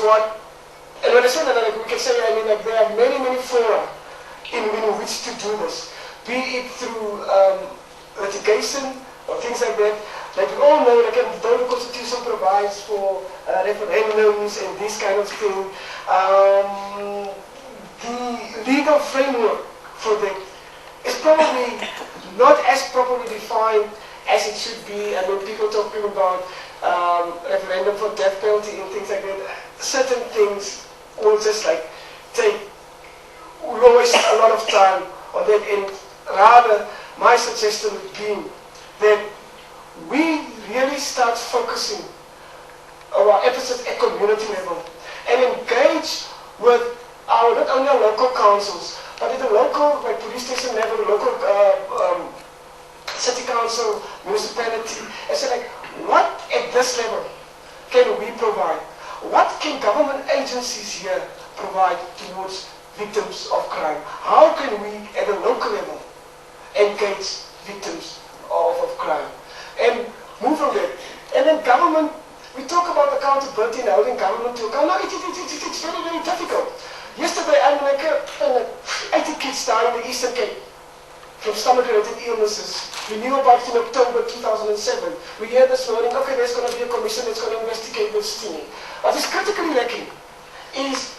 what, and when I say that, like, we can say, I mean, like, there are many, many fora in which to do this, be it through litigation or things like that. Like we all know, like, though the Constitution provides for referendums and this kind of thing, the legal framework for that is probably not as properly defined as it should be. I mean, people talking about referendum for death penalty and things like that. Certain things will just like will waste a lot of time on that, and rather my suggestion would be that we really start focusing our efforts at community level and engage with our, not only our local councils, but at the local, like police station level, local city council, municipality, and say like, what at this level can we provide? What can government agencies here provide towards victims of crime? How can we at the local level engage victims of crime and move from there? And then government, we talk about accountability and holding government to account. No, it's very, very difficult. Yesterday, I'm like 80 kids died in the Eastern Cape from stomach-related illnesses. We knew about it in October 2007. We hear this morning, okay, there's going to be a commission that's going to investigate this thing. What is critically lacking is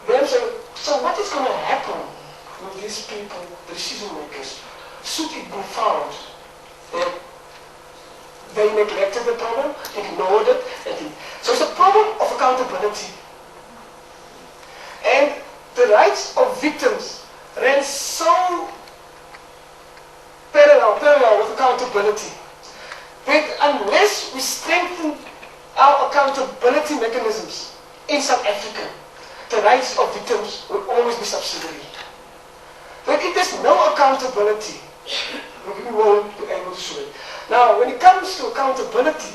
them saying, so what is going to happen with these people, the decision makers, should it be found that they neglected the problem, ignored it, so it's a problem of accountability. And the rights of victims ran so parallel with accountability that unless we strengthen our accountability mechanisms in South Africa, the rights of victims will always be subsidiary. But if there's no accountability, we won't be able to show it. Now, when it comes to accountability,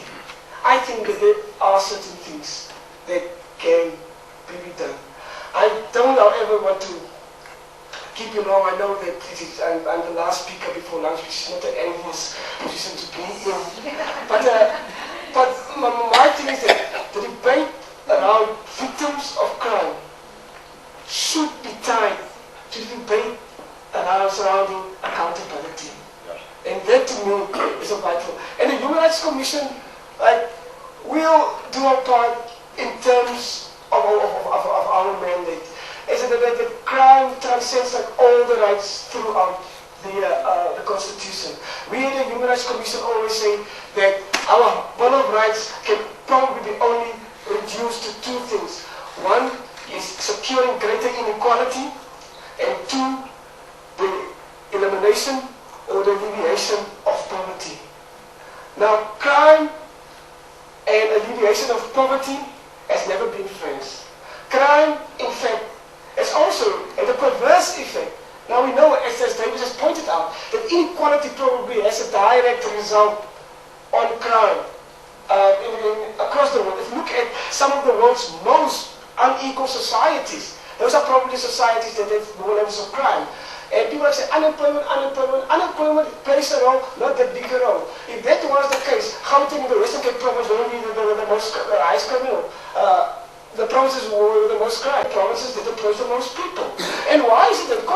I think that there are certain things that can be done. I don't, however, want to keep you long. I know that I'm the last speaker before lunch, which is not an envious position to be in. But my thing is that the debate around victims of crime should be tied to the debate surrounding accountability. And that to me is a vital. And the Human Rights Commission, like, will do our part in terms of our mandate. Is that crime transcends like all the rights throughout the Constitution. We in the Human Rights Commission always say that our Bill of Rights can probably be only reduced to two things. One is securing greater inequality, and two, the elimination or the alleviation of poverty. Now, crime and alleviation of poverty has never been friends. Crime, in fact, is also the perverse effect. Now we know, as David has pointed out, that inequality probably has a direct result on crime across the world. If you look at some of the world's most unequal societies, those are probably societies that have low levels of crime. And people say unemployment plays a role, not that big a role. If that was the case, Gauteng in the Western Cape province will be the most highest criminal. The provinces were the most crime, provinces that employ the most people. And why is it that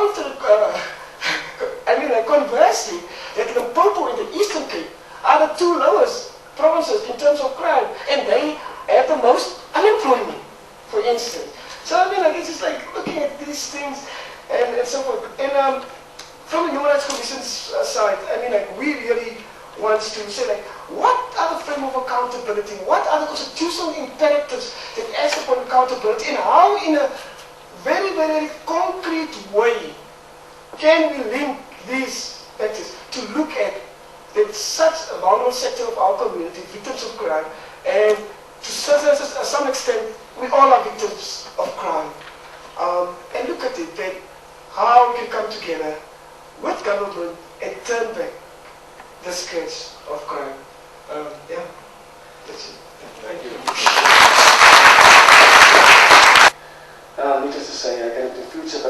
conversely, that Limpopo and the Eastern Cape are the two lowest provinces in terms of crime, and they have the most unemployment, for instance. So I mean, like, it's just like looking at these things and so forth. And from the Human Rights Commission's side, I mean, like, we really want to say, like, what are the frame of accountability? What are the constitutional imperatives that ask upon accountability? And how, in a very, very concrete way, can we link these factors to look at that such a vulnerable sector of our community, victims of crime, and to some extent, we all are victims of crime. And look at it, that how we can come together with government and turn back the scourge of crime. Yeah, that's it. Thank you. Needless to say, I can in the future, but